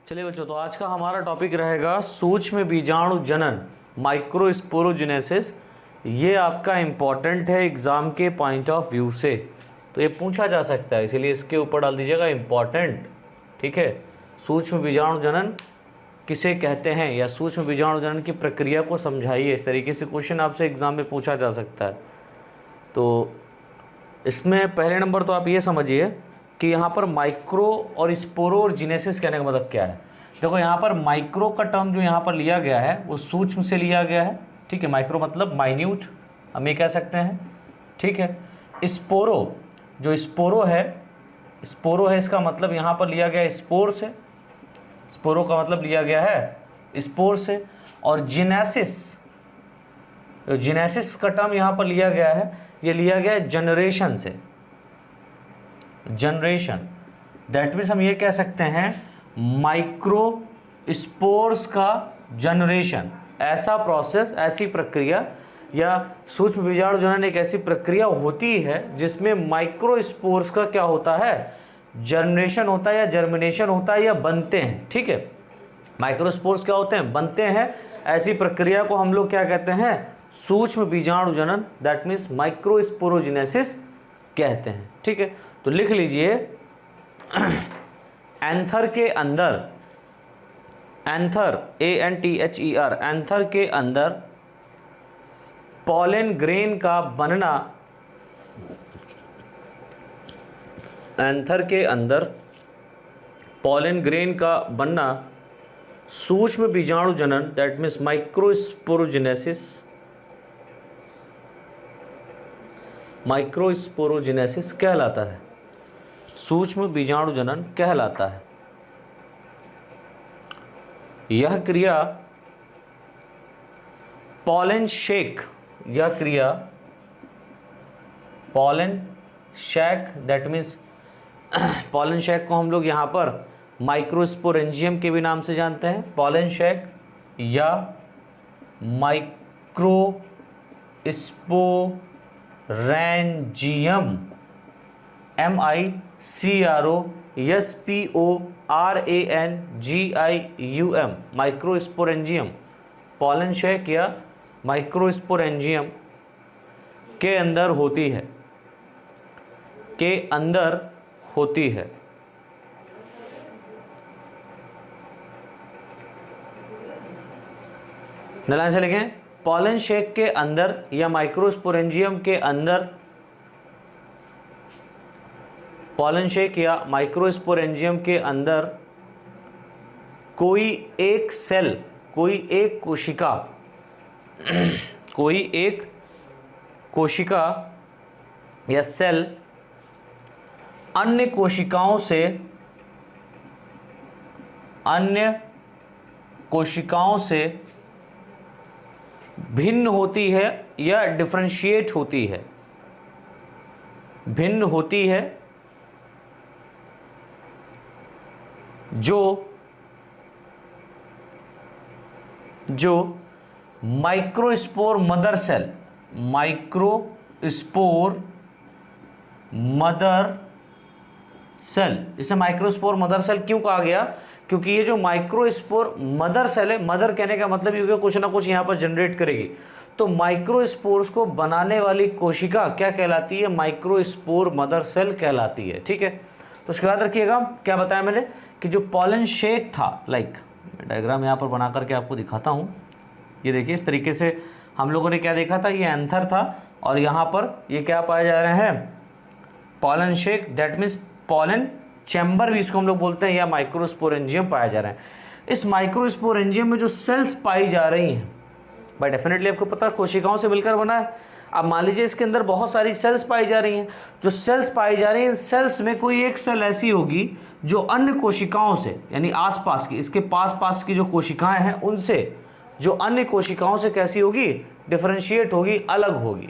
चलिए बच्चों, तो आज का हमारा टॉपिक रहेगा सूक्ष्म बीजाणु जनन, माइक्रोस्पोरोजेनेसिस। ये आपका इम्पॉर्टेंट है एग्ज़ाम के पॉइंट ऑफ व्यू से, तो ये पूछा जा सकता है, इसलिए इसके ऊपर डाल दीजिएगा इम्पॉर्टेंट। ठीक है, सूक्ष्म बीजाणु जनन किसे कहते हैं या सूक्ष्म बीजाणु जनन की प्रक्रिया को समझाइए। इस तरीके से क्वेश्चन आपसे एग्ज़ाम में पूछा जा सकता है। तो इसमें पहले नंबर तो आप ये समझिए कि यहाँ पर माइक्रो और स्पोरोजेनेसिस कहने का मतलब क्या है। देखो, यहाँ पर माइक्रो का टर्म जो यहाँ पर लिया गया है वो सूक्ष्म से लिया गया है। ठीक है, माइक्रो मतलब माइन्यूट, हम ये कह सकते हैं। ठीक है, स्पोरो, जो स्पोरो है इसका मतलब यहाँ पर लिया गया है स्पोर से। स्पोरो का मतलब लिया गया है स्पोर से। और जिनेसिस, जो जिनेसिस का टर्म यहाँ पर लिया गया है, ये लिया गया है जनरेशन से। जनरेशन, दैट मीन्स हम ये कह सकते हैं माइक्रो स्पोर्स का जनरेशन। ऐसा प्रोसेस, ऐसी प्रक्रिया या सूक्ष्म बीजाणु जनन एक ऐसी प्रक्रिया होती है जिसमें माइक्रो स्पोर्स का क्या होता है, जनरेशन होता है या जर्मिनेशन होता है या बनते हैं। ठीक है, माइक्रोस्पोर्स क्या होते हैं, बनते हैं। ऐसी प्रक्रिया को हम लोग क्या कहते हैं, सूक्ष्म बीजाणु जनन, दैट मीन्स माइक्रोस्पोरोजेनेसिस कहते हैं। ठीक है, तो लिख लीजिए एंथर के अंदर, एंथर ANTHER, एंथर के अंदर पॉलन ग्रेन का बनना, एंथर के अंदर पॉलन ग्रेन का बनना सूक्ष्म बीजाणु जनन, दैट मीन्स माइक्रोस्पोरोजेनेसिस, माइक्रोस्पोरोजेनेसिस कहलाता है, सूक्ष्म बीजाणु जनन कहलाता है। यह क्रिया पॉलन शेक, यह क्रिया pollen shake, that means pollen shake को हम लोग यहाँ पर माइक्रोस्पोरेंजियम के भी नाम से जानते हैं। पॉलन शेक या microsporangium, MICROSPORANGIUM, microsporangium, pollen shake या माइक्रोस्पोरेंजियम के अंदर होती है, के अंदर होती है। नलान से लिखें, पॉलन शेक के अंदर या माइक्रोस्पोरेंजियम के अंदर, पॉलन शेक या माइक्रोस्पोरेंजियम के अंदर कोई एक सेल, कोई एक कोशिका, कोई एक कोशिका या सेल अन्य कोशिकाओं से, अन्य कोशिकाओं से भिन्न होती है या डिफरेंशिएट होती है, भिन्न होती है, जो microspore mother cell, microspore mother cell, इसे माइक्रोस्पोर मदर सेल क्यों कहा गया, क्योंकि ये जो माइक्रोस्पोर मदर सेल है, मदर कहने का मतलब ये हो गया कुछ ना कुछ यहाँ पर जनरेट करेगी। तो माइक्रोस्पोर्स को बनाने वाली कोशिका क्या कहलाती है, माइक्रोस्पोर मदर सेल कहलाती है। ठीक है, तो उसके बाद रखिएगा क्या बताया मैंने कि जो पॉलन शेक था, लाइक डायग्राम यहाँ पर बना करके आपको दिखाता हूँ। ये देखिए, इस तरीके से हम लोगों ने क्या देखा था, ये एंथर था और यहाँ पर ये क्या पाए जा रहे हैं, pollen shake, that means pollen chamber भी इसको हम लोग बोलते हैं, या माइक्रोस्पोरेंजियम पाया जा रहा है। इस माइक्रोस्पोरेंजियम में जो सेल्स पाई जा रही हैं, भाई डेफिनेटली आपको पता है कोशिकाओं से मिलकर बना है। अब मान लीजिए इसके अंदर बहुत सारी सेल्स पाई जा रही हैं, जो सेल्स पाई जा रही हैं, सेल्स में कोई एक सेल ऐसी होगी जो अन्य कोशिकाओं से, यानी आसपास की, इसके पास की जो कोशिकाएं हैं उनसे, जो अन्य कोशिकाओं से कैसी होगी, डिफरेंशिएट होगी, अलग होगी।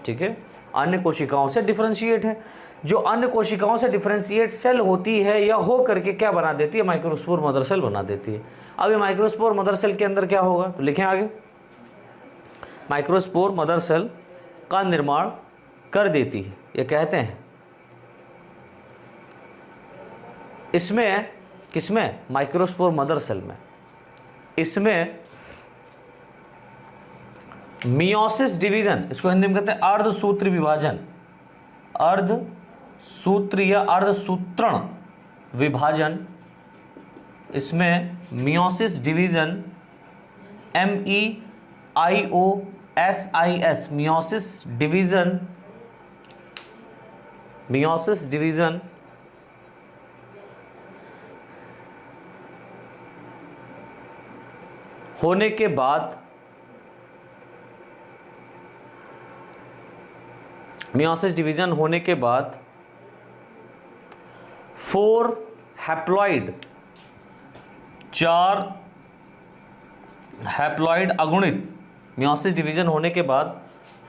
ठीक है, अन्य कोशिकाओं से डिफरेंशिएट है। जो अन्य कोशिकाओं से डिफरेंशिएट सेल होती है या हो करके क्या बना देती है, माइक्रोस्पोर मदर सेल बना देती है। अब ये माइक्रोस्पोर मदर सेल के अंदर क्या होगा, तो लिखें आगे, माइक्रोस्पोर मदर सेल का निर्माण कर देती है, ये कहते हैं। इसमें किसमें? माइक्रोस्पोर मदर सेल में। इसमें मियोसिस डिवीजन, इसको हिंदी में कहते हैं अर्धसूत्री विभाजन, अर्धसूत्र या अर्धसूत्रण विभाजन, इसमें meiosis division MEIOSIS, meiosis division होने के बाद, मियोसिस डिवीजन होने के बाद 4 हैप्लॉइड, 4 हैप्लॉइड अगुणित, मियोसिस डिवीजन होने के बाद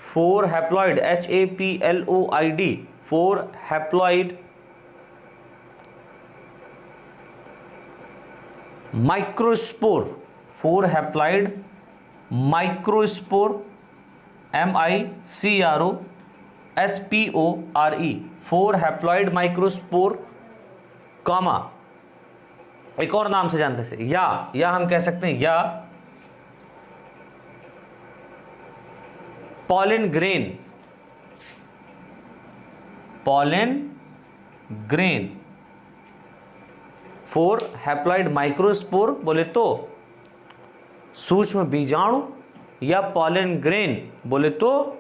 4 haploid HAPLOID, 4 haploid microspore, 4 haploid microspore MICROSPORE, 4 haploid microspore, comma एक और नाम से जानते हैं या हम कह सकते हैं या पॉलन ग्रेन, 4 हैप्लॉइड माइक्रोस्पोर बोले तो सूक्ष्म बीजाणु, या पॉलन ग्रेन बोले तो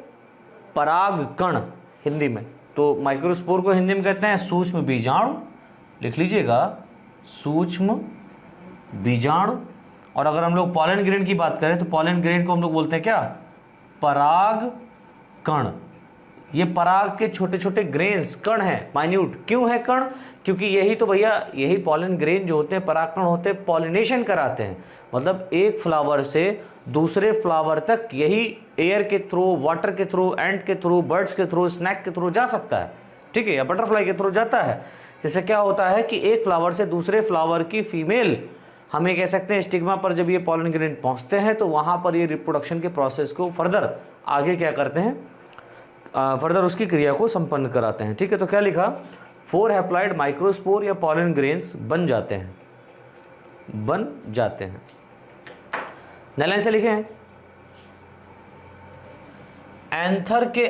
पराग कण हिंदी में। तो माइक्रोस्पोर को हिंदी में कहते हैं सूक्ष्म बीजाणु, लिख लीजिएगा सूक्ष्म बीजाणु। और अगर हम लोग पॉलन ग्रेन की बात करें तो पॉलन ग्रेन को हम लोग बोलते हैं क्या? पराग कण। ये पराग के छोटे छोटे ग्रेन्स, कण हैं, माइन्यूट। क्यों है कण? क्योंकि यही तो भैया, यही पॉलन ग्रेन जो होते हैं, परागकण होते हैं, पॉलिनेशन कराते हैं। मतलब एक फ्लावर से दूसरे फ्लावर तक यही एयर के थ्रू, वाटर के थ्रू, एंट के थ्रू, बर्ड्स के थ्रू, स्नैक के थ्रू जा सकता है, ठीक है, या बटरफ्लाई के थ्रू जाता है। जैसे क्या होता है कि एक फ्लावर से दूसरे फ्लावर की फीमेल, हम ये कह सकते हैं स्टिग्मा पर जब ये पॉलन ग्रेन पहुंचते हैं तो वहाँ पर ये रिप्रोडक्शन के प्रोसेस को फर्दर आगे क्या करते हैं, फर्दर उसकी क्रिया को संपन्न कराते हैं, ठीक है। तो क्या लिखा? 4 हैप्लॉइड माइक्रोस्पोर या पॉलन ग्रेन्स बन जाते हैं। नए लाइन से लिखे हैं, एंथर के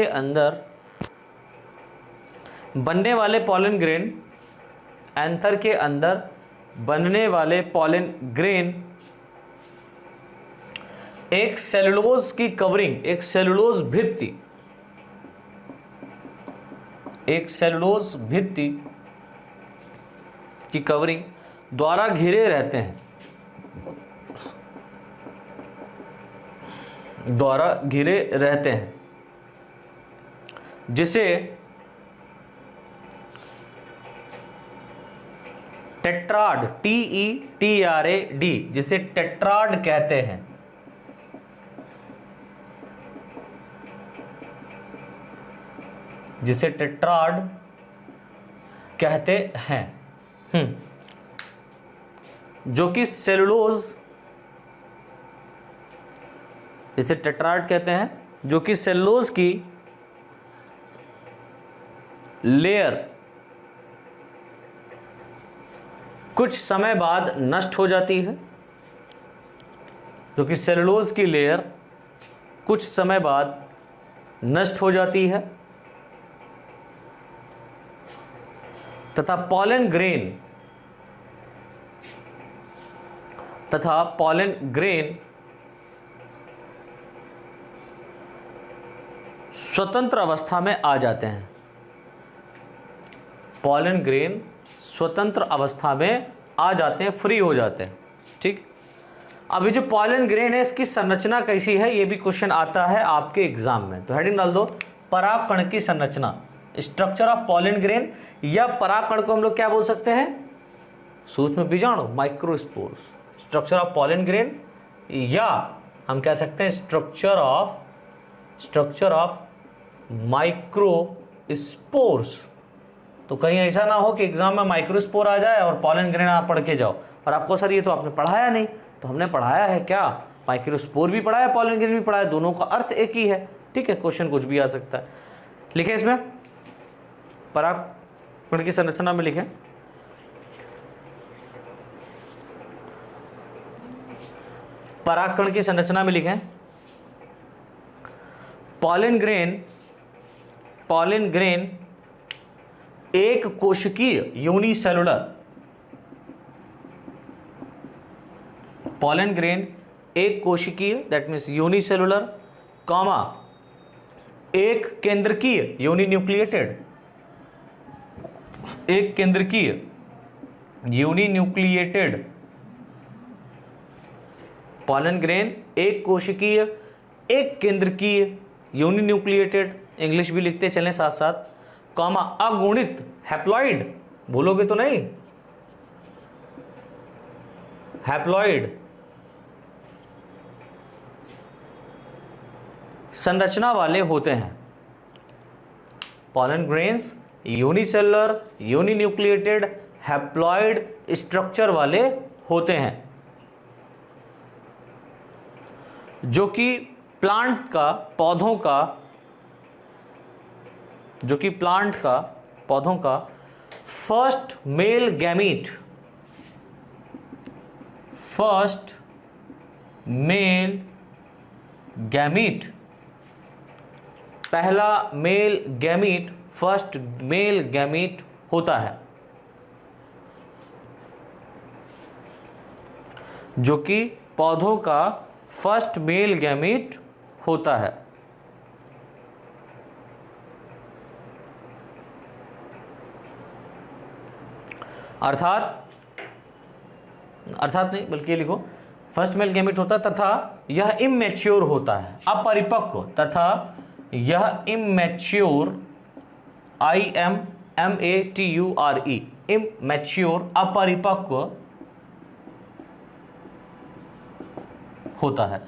अंदर बनने वाले पॉलन ग्रेन, एंथर के अंदर बनने वाले पॉलन ग्रेन एक सेलुलोज की कवरिंग, एक सेलुलोज भित्ति की कवरिंग द्वारा घिरे रहते हैं, जिसे टेट्राड, TETRAD, जिसे टेट्राड कहते हैं। जिसे टेट्राड कहते हैं, जो कि सेलुलोज, जिसे टेट्राड कहते हैं, जो कि सेलुलोज की लेयर कुछ समय बाद नष्ट हो जाती है, जो कि सेलुलोज की लेयर कुछ समय बाद नष्ट हो जाती है, तथा पॉलन ग्रेन स्वतंत्र अवस्था में आ जाते हैं। पॉलन ग्रेन स्वतंत्र अवस्था में आ जाते हैं, फ्री हो जाते हैं, ठीक। अभी जो पॉलन ग्रेन है इसकी संरचना कैसी है, ये भी क्वेश्चन आता है आपके एग्जाम में। तो हेडिंग डाल दो, परागकण की संरचना, स्ट्रक्चर ऑफ पॉलन ग्रेन, या परागकण को हम लोग क्या बोल सकते हैं? सूक्ष्म बीजाणु, microspores. Structure of pollen grain, या हम कह सकते हैं स्ट्रक्चर ऑफ माइक्रोस्पोर्स। तो कहीं ऐसा ना हो कि एग्जाम में माइक्रोस्पोर आ जाए और पॉलन ग्रेन आप पढ़ के जाओ और आपको सर ये तो आपने पढ़ाया नहीं। तो हमने पढ़ाया है क्या? माइक्रोस्पोर भी पढ़ाया, पॉलन ग्रेन भी पढ़ाया, दोनों का अर्थ एक ही है, ठीक है। क्वेश्चन कुछ भी आ सकता है। लिखे इसमें, परागकण की संरचना में लिखें। परागकण की संरचना में लिखें पॉलन ग्रेन एक कोशिकीय यूनिसेलुलर, पॉलन ग्रेन एक कोशिकीय दैट मीन्स यूनिसेलुलर, कॉमा एक केंद्रकीय यूनिन्यूक्लिएटेड, एक केंद्रकीय यूनिन्यूक्लिएटेड, पॉलन ग्रेन एक कोशिकीय एक केंद्रकीय यूनिन्यूक्लिएटेड, इंग्लिश भी लिखते चलें साथ साथ, कॉमा अगुणित हैप्लॉइड, भूलोगे तो नहीं, हैप्लॉइड संरचना वाले होते हैं। Pollen grains unicellular uninucleated haploid structure वाले होते हैं, जो कि प्लांट का पौधों का फर्स्ट मेल गैमीट, पहला male gamete, first male gamete होता है, जो कि पौधों का फर्स्ट मेल गैमीट होता है। अर्थात नहीं बल्कि ये लिखो फर्स्ट मेल गैमीट होता है तथा यह इमैच्योर होता है, अपरिपक्व, तथा यह इमैच्योर, IMMATURE, इमैच्योर अपरिपक्व होता है।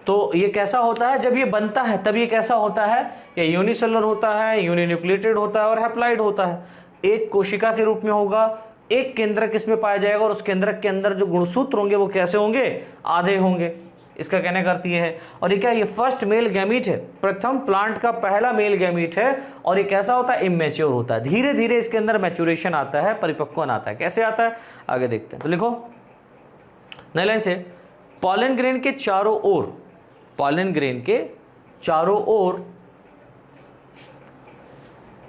तो ये कैसा होता है, जब ये बनता है तब ये कैसा होता है, ये यूनिसेलुलर होता है, यूनिन्यूक्लिएटेड होता है और हैप्लॉइड होता है। एक कोशिका के रूप में होगा, एक केंद्रक इसमें पाया जाएगा और उस केंद्रक के अंदर जो गुणसूत्र होंगे वो कैसे होंगे, आधे होंगे। इसका कहने का अर्थ ये है। और ये क्या, ये फर्स्ट मेल गैमीट है, प्रथम प्लांट का पहला मेल गैमीट है, और ये कैसा होता है, इमैच्योर होता है। धीरे धीरे इसके अंदर मैच्योरेशन आता है, परिपक्वन आता है। कैसे आता है आगे देखते हैं। तो लिखो नई लाइन से, पॉलन ग्रेन के चारों ओर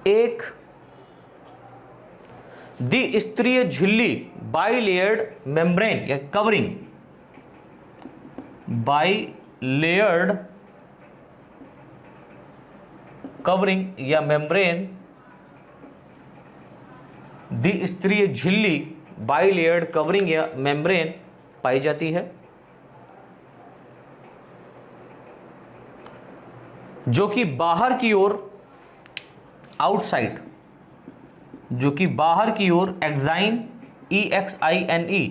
एक द्विस्तरीय झिल्ली, बाइलेयर्ड मेम्ब्रेन या कवरिंग, बाइलेयर्ड कवरिंग या मेम्ब्रेन, द्विस्तरीय झिल्ली, बाइलेयर्ड कवरिंग या मेम्ब्रेन पाई जाती है, जो कि बाहर की ओर, आउटसाइड, जो कि बाहर की ओर एक्साइन, EXINE,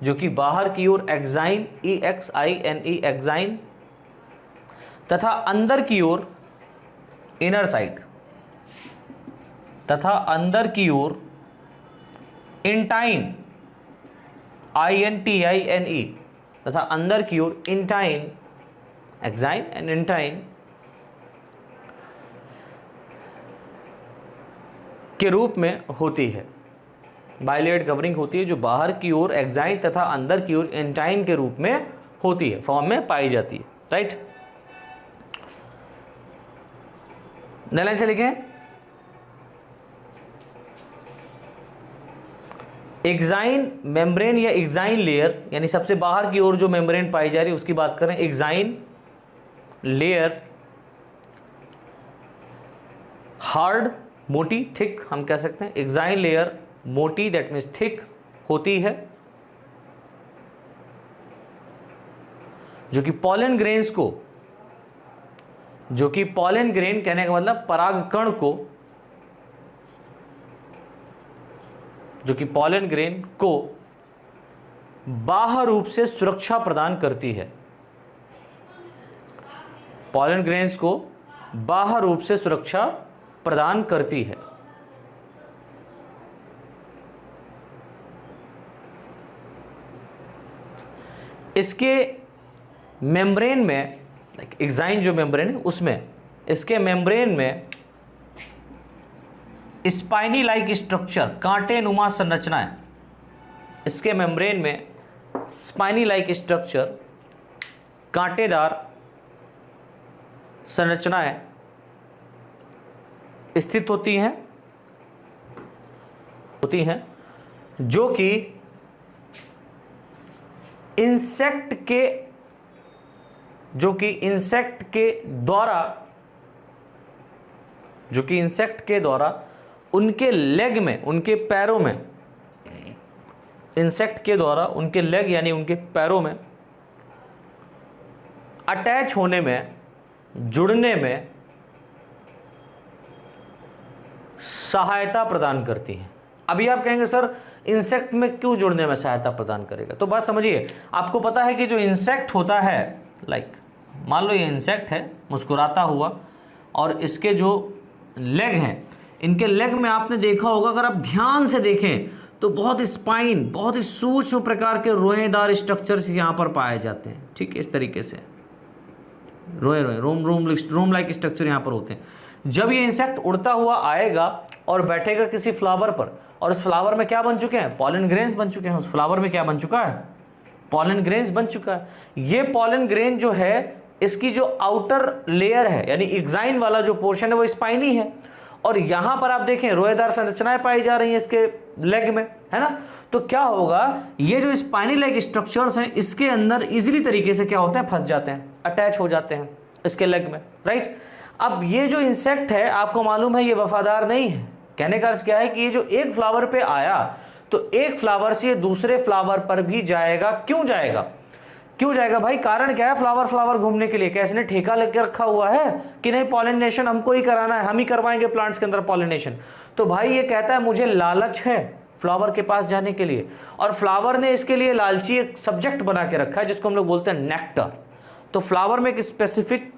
जो कि बाहर की ओर एक्साइन, EXINE, एक्साइन, तथा अंदर की ओर इनर साइड, तथा अंदर की ओर इंटाइन, INTINE, तथा अंदर की ओर इंटाइन, एक्साइन एंड इंटाइन के रूप में होती है। बाइलेयर्ड कवरिंग होती है जो बाहर की ओर एक्साइन तथा अंदर की ओर इंटाइन के रूप में होती है, फॉर्म में पाई जाती है। राइट, नई लाइन से लिखें, एक्साइन मेम्ब्रेन या एक्साइन लेयर, यानी सबसे बाहर की ओर जो मेम्ब्रेन पाई जा रही है उसकी बात करें, एक्साइन लेयर हार्ड, मोटी, थिक हम कह सकते हैं। एक्साइन लेयर मोटी दैट मीन्स थिक होती है, जो कि पॉलन ग्रेन्स को, जो कि पॉलन ग्रेन कहने का मतलब परागकण को, जो कि पॉलन ग्रेन को बाह्य रूप से सुरक्षा प्रदान करती है, पॉलन ग्रेन्स को बाह्य रूप से सुरक्षा प्रदान करती है। इसके मेम्ब्रेन में, एक्साइन जो मेम्ब्रेन है उसमें, इसके मेम्ब्रेन में स्पाइनी लाइक स्ट्रक्चर, कांटे नुमा संरचनाएं, इसके मेम्ब्रेन में स्पाइनी लाइक स्ट्रक्चर, कांटेदार संरचनाएं स्थित होती हैं जो कि इंसेक्ट के द्वारा उनके लेग में, उनके पैरों में, इंसेक्ट के द्वारा उनके लेग यानी उनके पैरों में अटैच होने में, जुड़ने में सहायता प्रदान करती हैं। अभी आप कहेंगे सर इंसेक्ट में क्यों जुड़ने में सहायता प्रदान करेगा? तो बात समझिए, आपको पता है कि जो इंसेक्ट होता है, लाइक मान लो ये इंसेक्ट है मुस्कुराता हुआ, और इसके जो लेग हैं, इनके लेग में आपने देखा होगा, अगर आप ध्यान से देखें तो बहुत स्पाइन, बहुत ही सूक्ष्म प्रकार के रोएदार स्ट्रक्चर्स यहाँ पर पाए जाते हैं। ठीक है, इस तरीके से रोम लाइक स्ट्रक्चर यहाँ पर होते हैं। जब ये इंसेक्ट उड़ता हुआ आएगा और बैठेगा किसी फ्लावर पर, और उस फ्लावर में क्या बन चुके हैं? पॉलन ग्रेन्स बन चुके हैं। उस फ्लावर में क्या बन चुका है? पॉलन ग्रेन्स बन चुका है। ये पॉलन ग्रेन जो है, इसकी जो आउटर लेयर है यानी एक्साइन वाला जो पोर्शन है वो स्पाइनी है, और यहां पर आप देखें रोएदार संरचनाएं पाई जा रही हैं इसके लेग में, है ना। तो क्या होगा, ये जो स्पाइनी लाइक स्ट्रक्चर्स हैं इसके अंदर इजीली तरीके से क्या होते हैं? फंस जाते हैं, अटैच हो जाते हैं इसके लेग में, राइट। अब ये जो इंसेक्ट है, आपको मालूम है ये वफादार नहीं है। कहने का अर्थ क्या है कि ये जो एक फ्लावर पे आया तो एक फ्लावर से दूसरे फ्लावर पर भी जाएगा। क्यों जाएगा? क्यों जाएगा भाई? कारण क्या है? फ्लावर घूमने के लिए। क्या इसने ठेका लेकर रखा हुआ है कि नहीं पॉलिनेशन हमको ही कराना है, हम ही करवाएंगे प्लांट्स के अंदर पॉलिनेशन? तो भाई ये कहता है मुझे लालच है फ्लावर के पास जाने के लिए, और फ्लावर ने इसके लिए लालची एक सब्जेक्ट बना के रखा है जिसको हम लोग बोलते हैं नेक्टर। तो फ्लावर में एक स्पेसिफिक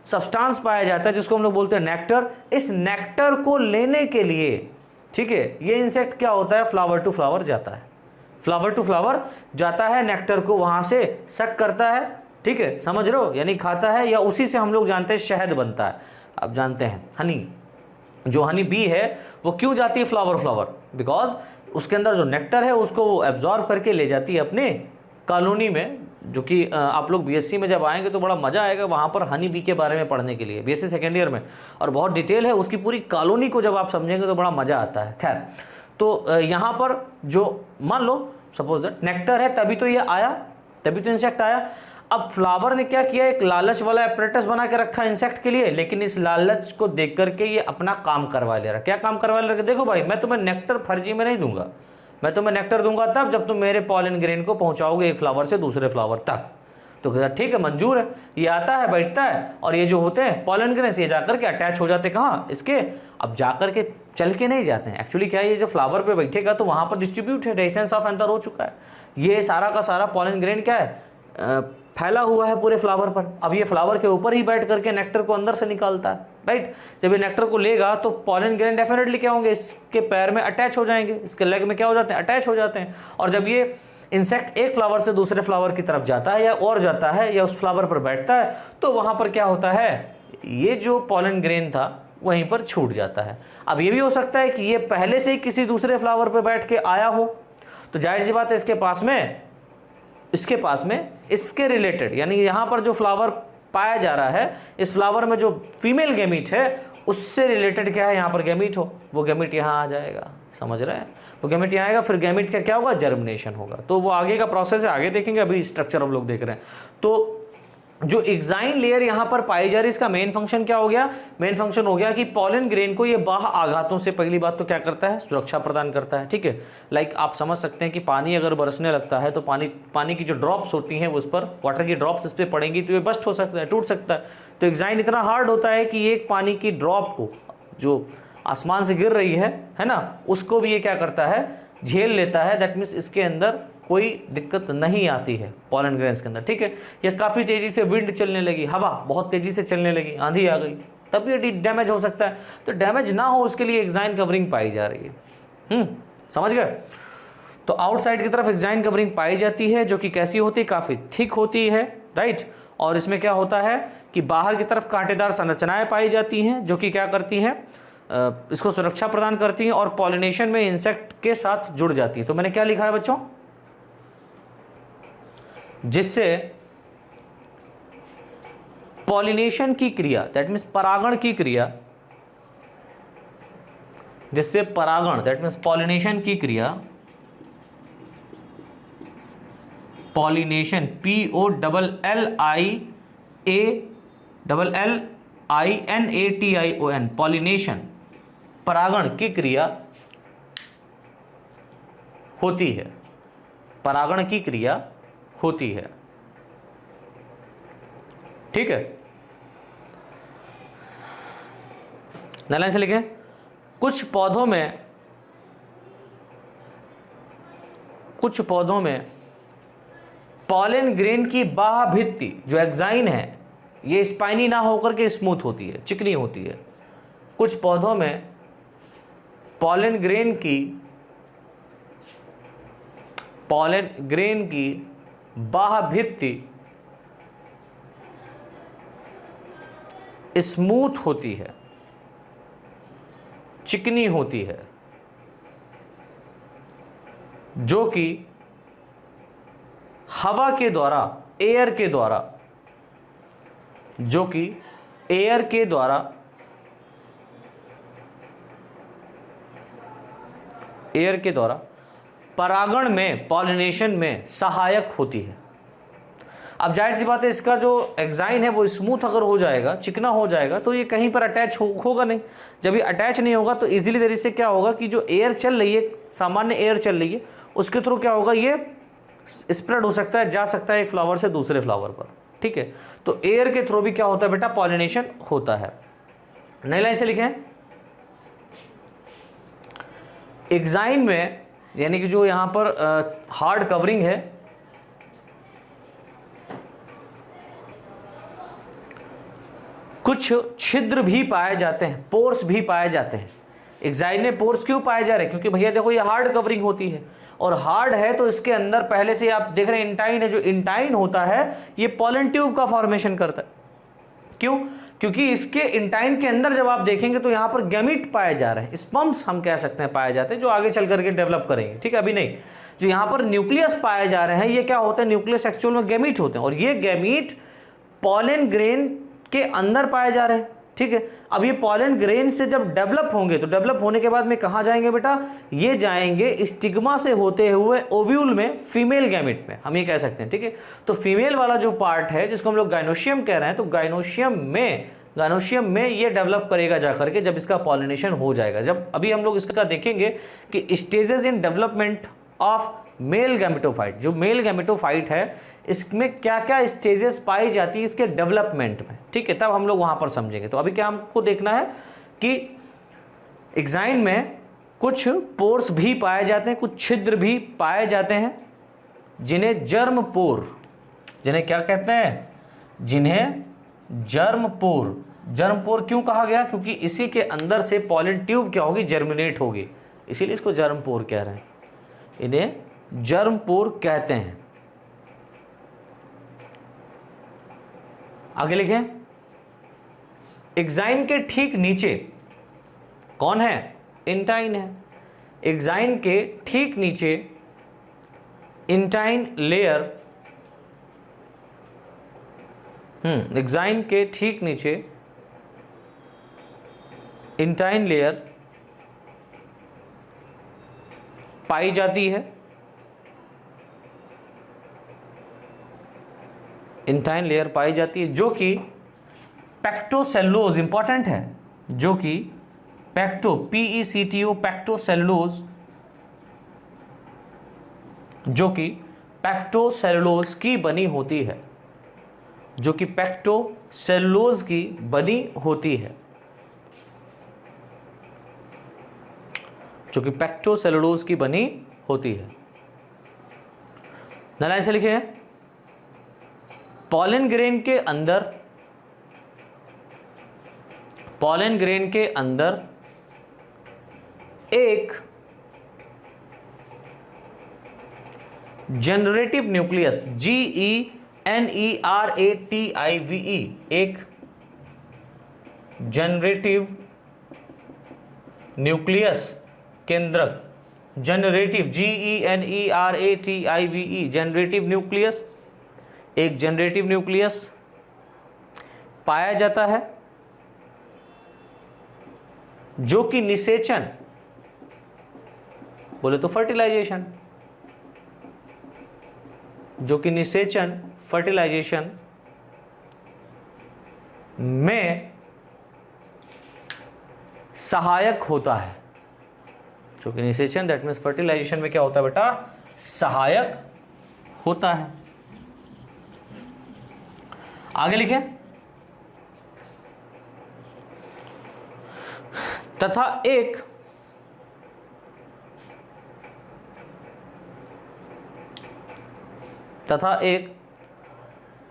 सब्सटेंस पाया जाता है जिसको हम लोग बोलते हैं नेक्टर। इस नेक्टर को लेने के लिए, ठीक है, ये इंसेक्ट क्या होता है? फ्लावर टू फ्लावर जाता है, फ्लावर टू फ्लावर जाता है, नेक्टर को वहां से सक करता है, ठीक है, समझ रहे हो, यानी खाता है, या उसी से हम लोग जानते हैं शहद बनता है। अब जानते हैं हनी, जो हनी बी है वो क्यों जाती है फ्लावर? बिकॉज उसके अंदर जो नेक्टर है उसको वो एब्जॉर्ब करके ले जाती है अपने कॉलोनी में, जो कि आप लोग बीएससी में जब आएंगे तो बड़ा मज़ा आएगा वहाँ पर हनी बी के बारे में पढ़ने के लिए, बीएससी सेकेंड ईयर में, और बहुत डिटेल है उसकी पूरी कॉलोनी को जब आप समझेंगे तो बड़ा मज़ा आता है। खैर, तो यहाँ पर जो मान लो सपोज दैट नेक्टर है, तभी तो ये आया, तभी तो इंसेक्ट आया। अब फ्लावर ने क्या किया? एक लालच वाला एपरेटस बना के रखा इंसेक्ट के लिए, लेकिन इस लालच को देख करके ये अपना काम करवा ले रहा। क्या काम करवा ले रहा? देखो भाई, मैं तुम्हें नेक्टर फर्जी में नहीं दूंगा, मैं तुम्हें नेक्टर दूंगा तब जब तुम मेरे पॉलन ग्रेन को पहुंचाओगे एक फ्लावर से दूसरे फ्लावर तक। तो कहता ठीक है, मंजूर है। ये आता है, बैठता है, और ये जो होते हैं पॉलन ग्रेन्स ये जाकर के अटैच हो जाते कहाँ? इसके। अब जाकर के चल के नहीं जाते हैं एक्चुअली, क्या है, ये जो फ्लावर पे बैठेगा तो वहाँ पर डिस्ट्रीब्यूट है, एसेंस ऑफ एंथर हो चुका है। ये सारा का सारा पॉलन ग्रेन क्या है? फैला हुआ है पूरे फ्लावर पर। अब ये फ्लावर के ऊपर ही बैठ करके नेक्टर को अंदर से निकालता है, राइट। जब ये नेक्टर को लेगा तो पॉलन ग्रेन डेफिनेटली क्या होंगे? इसके पैर में अटैच हो जाएंगे, इसके लेग में क्या हो जाते हैं? अटैच हो जाते हैं। और जब ये इंसेक्ट एक फ्लावर से दूसरे फ्लावर की तरफ जाता है या और जाता है या उस फ्लावर पर बैठता है, तो वहाँ पर क्या होता है? ये जो पॉलन ग्रेन था वहीं पर छूट जाता है। अब ये भी हो सकता है कि ये पहले से ही किसी दूसरे फ्लावर पर बैठ के आया हो, तो जाहिर सी बात है इसके पास में इसके रिलेटेड, यानी यहाँ पर जो फ्लावर पाया जा रहा है, इस फ्लावर में जो फीमेल गैमीट है उससे रिलेटेड क्या है? यहाँ पर गैमीट हो, वो गैमीट यहाँ आ जाएगा, समझ रहे हैं? वो गैमीट यहाँ आएगा, फिर गैमीट का क्या होगा? जर्मिनेशन होगा। तो वो आगे का प्रोसेस है, आगे देखेंगे, अभी स्ट्रक्चर हम लोग देख रहे हैं। तो जो एक्साइन लेयर यहाँ पर पाई जा रही है, इसका मेन फंक्शन क्या हो गया? मेन फंक्शन हो गया कि पॉलन ग्रेन को ये बाह्य आघातों से पहली बात तो क्या करता है? सुरक्षा प्रदान करता है, ठीक है। लाइक आप समझ सकते हैं कि पानी अगर बरसने लगता है तो पानी की जो ड्रॉप्स होती हैं, उस पर वाटर की ड्रॉप्स इस पर पड़ेंगी तो ये बस्ट हो सकता है, टूट सकता है। तो एक्साइन इतना हार्ड होता है कि एक पानी की ड्रॉप को जो आसमान से गिर रही है ना, उसको भी ये क्या करता है? झेल लेता है। दैट मीन्स इसके अंदर कोई दिक्कत नहीं आती है पॉलन ग्रेन्स के अंदर, ठीक है। या काफ़ी तेज़ी से विंड चलने लगी, हवा बहुत तेज़ी से चलने लगी, आंधी आ गई, तब ये डैमेज हो सकता है। तो डैमेज ना हो उसके लिए एक्साइन कवरिंग पाई जा रही है। समझ गए? तो आउटसाइड की तरफ एक्साइन कवरिंग पाई जाती है, जो कि कैसी होती है? काफ़ी थिक होती है, राइट। और इसमें क्या होता है कि बाहर की तरफ कांटेदार संरचनाएं पाई जाती हैं, जो कि क्या करती हैं? इसको सुरक्षा प्रदान करती हैं और पॉलिनेशन में इंसेक्ट के साथ जुड़ जाती है। तो मैंने क्या लिखा है बच्चों, जिससे पॉलिनेशन की क्रिया, दैट मीन्स परागण की क्रिया, जिससे परागण दैट मीन्स पॉलिनेशन की क्रिया, पॉलिनेशन POLLIANATION पॉलिनेशन, परागण की क्रिया होती है, परागण की क्रिया होती है। ठीक है, लाइन से लिखें, कुछ पौधों में पॉलन ग्रेन की बाह्य भित्ति जो एक्साइन है ये स्पाइनी ना होकर के स्मूथ होती है, चिकनी होती है। कुछ पौधों में पॉलन ग्रेन की बाह्य भित्ति स्मूथ होती है, चिकनी होती है, जो कि हवा के द्वारा, एयर के द्वारा, जो कि एयर के द्वारा परागण में, पॉलिनेशन में सहायक होती है। अब जाहिर सी बात है, इसका जो एक्साइन है वो स्मूथ अगर हो जाएगा, चिकना हो जाएगा, तो ये कहीं पर अटैच होगा नहीं। जब ये अटैच नहीं होगा तो इजीली तरीके से क्या होगा कि जो एयर चल रही है, सामान्य एयर चल रही है, उसके थ्रू क्या होगा, ये स्प्रेड हो सकता है, जा सकता है एक फ्लावर से दूसरे फ्लावर पर। ठीक है, तो एयर के थ्रू भी क्या होता है बेटा, पॉलिनेशन होता है। नई लाइन से लिखें, एक्साइन में यानी कि जो यहां पर हार्ड कवरिंग है, कुछ छिद्र भी पाए जाते हैं, पोर्स भी पाए जाते हैं। एक्साइन में पोर्स क्यों पाए जा रहे हैं, क्योंकि भैया देखो ये हार्ड कवरिंग होती है, और हार्ड है तो इसके अंदर पहले से आप देख रहे हैं इंटाइन है। जो इंटाइन होता है ये पॉलन ट्यूब का फॉर्मेशन करता है। क्यों, क्योंकि इसके इंटाइन के अंदर जब आप देखेंगे तो यहाँ पर गैमीट पाए जा रहे हैं, स्पर्म्स हम कह सकते हैं पाए जाते हैं, जो आगे चल करके डेवलप करेंगे। ठीक है, अभी नहीं। जो यहाँ पर न्यूक्लियस पाए जा रहे हैं, ये क्या होता है, न्यूक्लियस एक्चुअल में गैमीट होते हैं, और ये गैमीट पॉलन ग्रेन के अंदर पाए जा रहे हैं। ठीक है, अब ये पॉलन ग्रेन से जब डेवलप होंगे तो डेवलप होने के बाद में कहाँ जाएंगे बेटा, ये जाएंगे स्टिग्मा से होते हुए ओव्यूल में, फीमेल गैमेट में, हम ये कह सकते हैं। ठीक है, तो फीमेल वाला जो पार्ट है जिसको हम लोग गाइनोशियम कह रहे हैं, तो गाइनोशियम में ये डेवलप करेगा जाकर के, जब इसका पॉलिनेशन हो जाएगा। जब अभी हम लोग इसका देखेंगे कि stages in development of male gametophyte, जो मेल गैमेटोफाइट है इसमें क्या क्या स्टेजेस पाई जाती है इसके डेवलपमेंट में। ठीक है, तब हम लोग वहां पर समझेंगे। तो अभी क्या हमको देखना है कि एक्साइन में कुछ पोर्स भी पाए जाते हैं, कुछ छिद्र भी पाए जाते हैं, जिन्हें जर्म पोर, जिन्हें क्या कहते हैं, जिन्हें जर्म पोर। जर्म पोर क्यों कहा गया, क्योंकि इसी के अंदर से पॉलन ट्यूब क्या होगी, जर्मिनेट होगी, इसीलिए इसको जर्म पोर कह रहे हैं, इन्हें जर्म पोर कहते हैं। आगे लिखें, एक्साइन के ठीक नीचे कौन है, इंटाइन है। एक्साइन के ठीक नीचे इंटाइन लेयर, एक्साइन के ठीक नीचे इंटाइन लेयर पाई जाती है। इंटाइन लेयर पाई जाती है जो कि पैक्टोसेलुलोज, इंपॉर्टेंट है, जो कि PECTO पैक्टोसेलुलोज, जो कि पैक्टोसेलुलोज की बनी होती है, जो कि पैक्टोसेलुलोज की बनी होती है, जो कि पैक्टोसेलुलोज की बनी होती है। लाइन से लिखे, पॉलन ग्रेन के अंदर, पॉलन ग्रेन के अंदर एक जनरेटिव न्यूक्लियस, GENERATIVE, एक जनरेटिव न्यूक्लियस केंद्रक, जनरेटिव, GENERATIVE, जनरेटिव न्यूक्लियस, एक जनरेटिव न्यूक्लियस पाया जाता है जो कि निषेचन, बोले तो फर्टिलाइजेशन, जो कि निषेचन फर्टिलाइजेशन में सहायक होता है, जो कि निषेचन दैट मीन्स फर्टिलाइजेशन में क्या होता है बेटा, सहायक होता है। आगे लिखें, तथा एक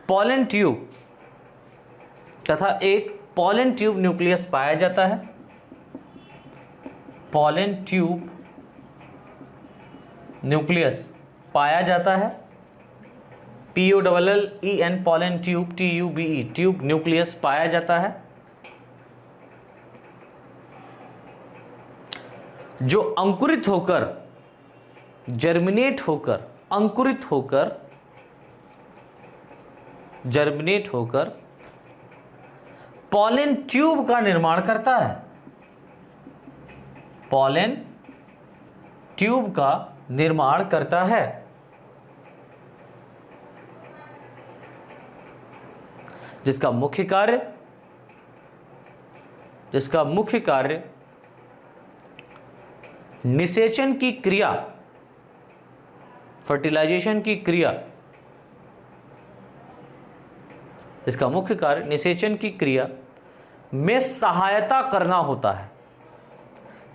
पॉलन ट्यूब न्यूक्लियस पाया जाता है, पॉलन ट्यूब न्यूक्लियस पाया जाता है, POLLEN, pollen tube, TUBE, tube nucleus पाया जाता है, जो अंकुरित होकर, जर्मिनेट होकर पॉलन ट्यूब का निर्माण करता है, पॉलन ट्यूब का निर्माण करता है, जिसका मुख्य कार्य निषेचन की क्रिया, फर्टिलाइजेशन की क्रिया, इसका मुख्य कार्य निषेचन की क्रिया में सहायता करना होता है,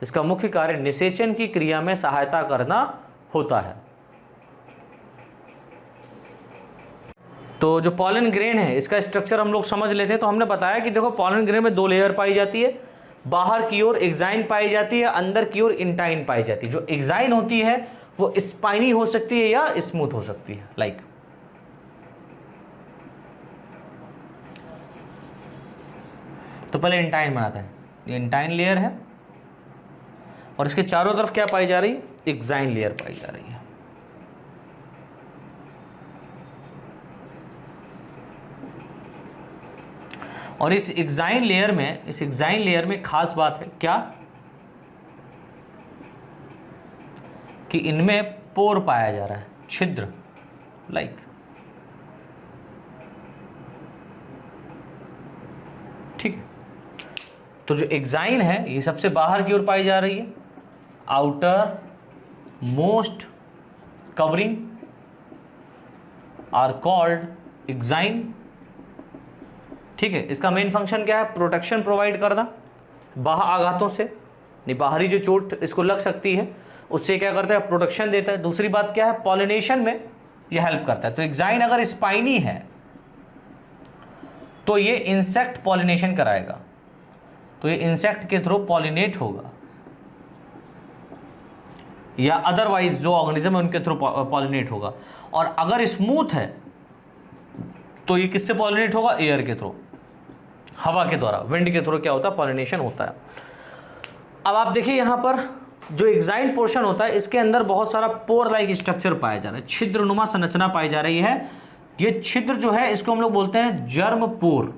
इसका मुख्य कार्य निषेचन की क्रिया में सहायता करना होता है। तो जो पॉलन ग्रेन है इसका स्ट्रक्चर हम लोग समझ लेते हैं। तो हमने बताया कि देखो पॉलन ग्रेन में दो लेयर पाई जाती है, बाहर की ओर एक्साइन पाई जाती है, अंदर की ओर इंटाइन पाई जाती है। जो एक्साइन होती है वो स्पाइनी हो सकती है या स्मूथ हो सकती है, लाइक तो पहले इंटाइन बनाते हैं। ये इंटाइन लेयर है और इसके चारों तरफ क्या पाई जा रही है, एक्साइन लेयर पाई जा रही है। और इस एक्साइन लेयर में खास बात है क्या कि इनमें पोर पाया जा रहा है, छिद्र, लाइक ठीक है। तो जो एक्साइन है ये सबसे बाहर की ओर पाई जा रही है, outermost covering are called exine, ठीक है। इसका मेन फंक्शन क्या है, प्रोटेक्शन प्रोवाइड करना बाह्य आघातों से, नहीं बाहरी जो चोट इसको लग सकती है उससे क्या करता है, प्रोटेक्शन देता है। दूसरी बात क्या है, पॉलिनेशन में ये हेल्प करता है। तो एक्साइन अगर स्पाइनी है तो ये इंसेक्ट पॉलिनेशन कराएगा, तो ये इंसेक्ट के थ्रू पॉलिनेट होगा, या अदरवाइज जो ऑर्गेनिज्म है उनके थ्रू पॉलिनेट होगा। और अगर स्मूथ है तो ये किससे पॉलिनेट होगा, एयर के थ्रू, हवा के द्वारा, विंड के थ्रू क्या होता है, पॉलिनेशन होता है। अब आप देखिए यहां पर जो एक्साइन पोर्शन होता है इसके अंदर बहुत सारा पोर लाइक स्ट्रक्चर पाया जा रहा है, छिद्रनुमा संरचना पाई जा रही है। ये छिद्र जो है इसको हम लोग बोलते हैं जर्म पोर।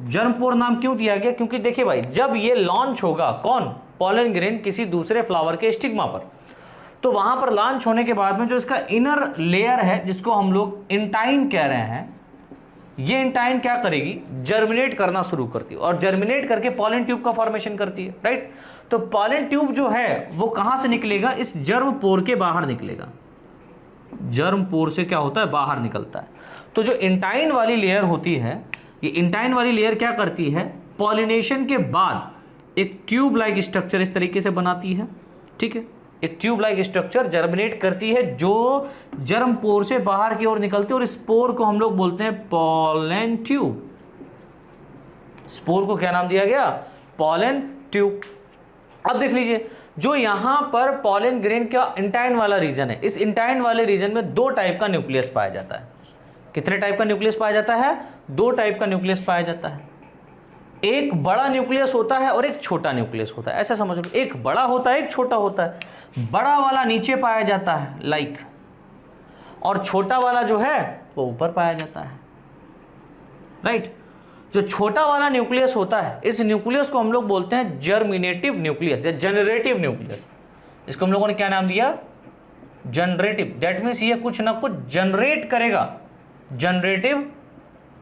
जर्म पोर नाम क्यों दिया गया, क्योंकि देखिए भाई जब ये लॉन्च होगा, कौन, पॉलन ग्रेन किसी दूसरे फ्लावर के स्टिग्मा पर, तो वहां पर लॉन्च होने के बाद में जो इसका इनर लेयर है जिसको हम लोग इंटाइन कह रहे हैं, ये इंटाइन क्या करेगी, जर्मिनेट करना शुरू करती है और जर्मिनेट करके पॉलन ट्यूब का फॉर्मेशन करती है, राइट। तो पॉलन ट्यूब जो है वो कहां से निकलेगा, इस जर्म पोर के बाहर निकलेगा, जर्म पोर से क्या होता है, बाहर निकलता है। तो जो इंटाइन वाली लेयर होती है, ये इंटाइन वाली लेयर क्या करती है, पॉलिनेशन के बाद एक ट्यूब लाइक स्ट्रक्चर इस तरीके से बनाती है, ठीक है। एक ट्यूब लाइक स्ट्रक्चर जर्मिनेट करती है जो जर्म पोर से बाहर की ओर निकलती है, और स्पोर को हम लोग बोलते हैं पॉलन ट्यूब। स्पोर को क्या नाम दिया गया, पॉलन ट्यूब। अब देख लीजिए जो यहां पर पॉलन ग्रेन का इंटाइन वाला रीजन है, इस इंटाइन वाले रीजन में दो टाइप का न्यूक्लियस पाया जाता है। कितने टाइप का न्यूक्लियस पाया जाता है, दो टाइप का न्यूक्लियस पाया जाता है। एक बड़ा न्यूक्लियस होता है और एक छोटा न्यूक्लियस होता है, ऐसा समझ लो। एक बड़ा होता है, एक छोटा होता है। बड़ा वाला नीचे पाया जाता है लाइक, और छोटा वाला जो है वो ऊपर पाया जाता है, राइट। जो छोटा वाला न्यूक्लियस होता है, इस न्यूक्लियस को हम लोग बोलते हैं जर्मिनेटिव न्यूक्लियस या जनरेटिव न्यूक्लियस। इसको हम लोगों ने क्या नाम दिया? जनरेटिव। दैट मीन्स ये कुछ ना कुछ जनरेट करेगा, जनरेटिव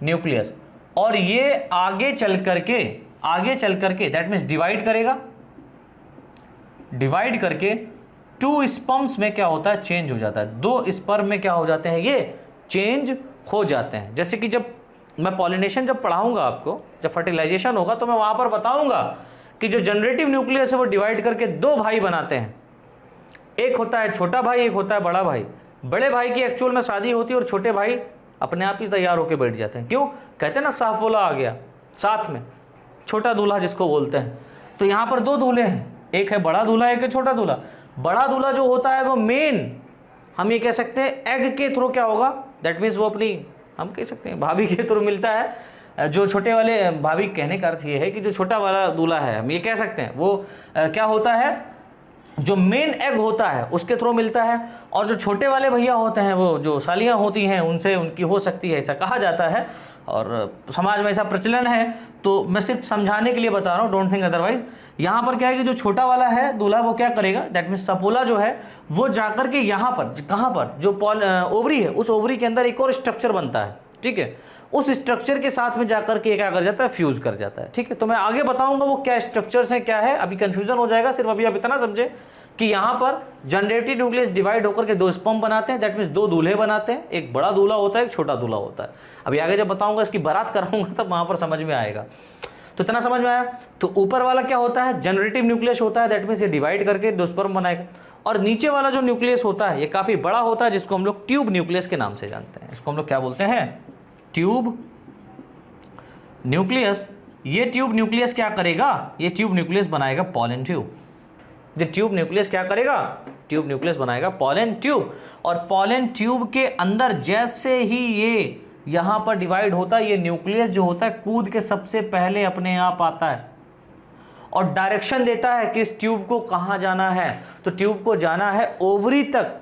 न्यूक्लियस। और ये आगे चल करके दैट मीन्स डिवाइड करेगा, डिवाइड करके 2 स्पर्म्स में क्या होता है? चेंज हो जाता है। 2 स्पर्म में क्या हो जाते हैं? ये चेंज हो जाते हैं। जैसे कि जब मैं पॉलिनेशन जब पढ़ाऊंगा आपको, जब फर्टिलाइजेशन होगा तो मैं वहां पर बताऊंगा कि जो जनरेटिव न्यूक्लियस है वो डिवाइड करके 2 भाई बनाते हैं। एक होता है छोटा भाई, एक होता है बड़ा भाई। बड़े भाई की एक्चुअल में शादी होती है और छोटे भाई अपने आप ही तैयार होकर बैठ जाते हैं। क्यों? कहते हैं ना साफोला आ गया साथ में, छोटा दूल्हा जिसको बोलते हैं। तो यहाँ पर 2 दूल्हे हैं, एक है बड़ा दूल्हा, एक है छोटा दूल्हा। बड़ा दूल्हा जो होता है वो मेन, हम ये कह सकते हैं एग के थ्रू क्या होगा? दैट मीन्स वो अपनी, हम कह सकते हैं भाभी के थ्रू मिलता है। जो छोटे वाले, भाभी कहने का अर्थ ये है कि जो छोटा वाला दूल्हा है, हम ये कह सकते हैं वो क्या होता है? जो मेन एग होता है उसके थ्रू मिलता है। और जो छोटे वाले भैया होते हैं, वो जो सालियाँ होती हैं, उनसे उनकी हो सकती है, ऐसा कहा जाता है। और समाज में ऐसा प्रचलन है, तो मैं सिर्फ समझाने के लिए बता रहा हूँ, डोंट थिंक अदरवाइज। यहाँ पर क्या है कि जो छोटा वाला है दूल्हा, वो क्या करेगा? दैट मीन्स सपोला जो है वो जाकर के यहाँ पर, कहाँ पर? जो ओवरी है, उस ओवरी के अंदर एक और स्ट्रक्चर बनता है, ठीक है। उस स्ट्रक्चर के साथ में जाकर के क्या कर जाता है? फ्यूज कर जाता है, ठीक है। तो मैं आगे बताऊंगा वो क्या स्ट्रक्चर्स हैं, क्या है, अभी कंफ्यूजन हो जाएगा। सिर्फ अभी आप इतना समझे कि यहाँ पर जनरेटिव न्यूक्लियस डिवाइड होकर के 2 स्पर्म बनाते हैं, दैट मीन्स 2 दूल्हे बनाते हैं। एक बड़ा दूल्हा होता है, एक छोटा दूल्हा होता है। अभी आगे जब बताऊंगा, इसकी बारात कराऊंगा, तब वहां पर समझ में आएगा। तो इतना समझ में आया। तो ऊपर वाला क्या होता है? जनरेटिव न्यूक्लियस होता है, दैट मीन्स ये डिवाइड करके 2 स्पर्म बनाएगा। और नीचे वाला जो न्यूक्लियस होता है ये काफी बड़ा होता है, जिसको हम लोग ट्यूब न्यूक्लियस के नाम से जानते हैं। इसको हम लोग क्या बोलते हैं? Tube nucleus. ये ट्यूब न्यूक्लियस क्या करेगा? ये ट्यूब न्यूक्लियस बनाएगा पॉलन ट्यूब। ये ट्यूब न्यूक्लियस क्या करेगा? ट्यूब न्यूक्लियस बनाएगा पॉलन ट्यूब। और पॉलन ट्यूब के अंदर जैसे ही ये यहाँ पर डिवाइड होता है, ये न्यूक्लियस जो होता है कूद के सबसे पहले अपने आप आता है और डायरेक्शन देता है कि इस ट्यूब को कहाँ जाना है। तो ट्यूब को जाना है ओवरी तक।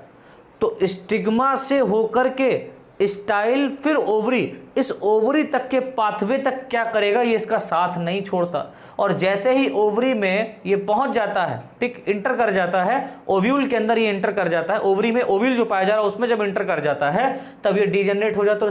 तो स्टिग्मा से होकर के स्टाइल, फिर ओवरी, इस ओवरी तक के पाथवे तक क्या करेगा? ये इसका साथ नहीं छोड़ता। और जैसे ही ओवरी में ये पहुंच जाता है, ठीक, इंटर कर जाता है ओव्यूल के अंदर, ये इंटर कर जाता है ओवरी में। ओव्यूल जो पाया जा रहा है उसमें जब इंटर कर जाता है तब ये डीजनरेट हो जाता है। और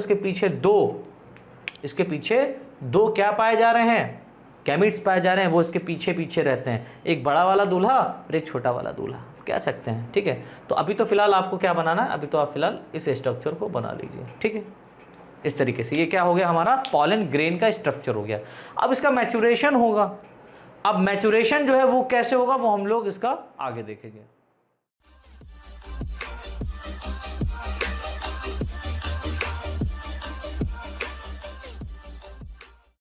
इसके पीछे दो क्या पाए जा रहे हैं? गैमीट्स पाए जा रहे हैं। वो इसके पीछे पीछे रहते हैं, एक बड़ा वाला दूल्हा और एक छोटा वाला दूल्हा कह सकते हैं, ठीक है। तो अभी तो फिलहाल आपको क्या बनाना है? अभी तो आप फिलहाल इस स्ट्रक्चर को बना लीजिए, ठीक है। इस तरीके से ये क्या हो गया? हमारा पॉलन ग्रेन का स्ट्रक्चर हो गया। अब इसका मैचुरेशन होगा। अब मैचुरेशन जो है वो कैसे होगा, वो हम लोग इसका आगे देखेंगे।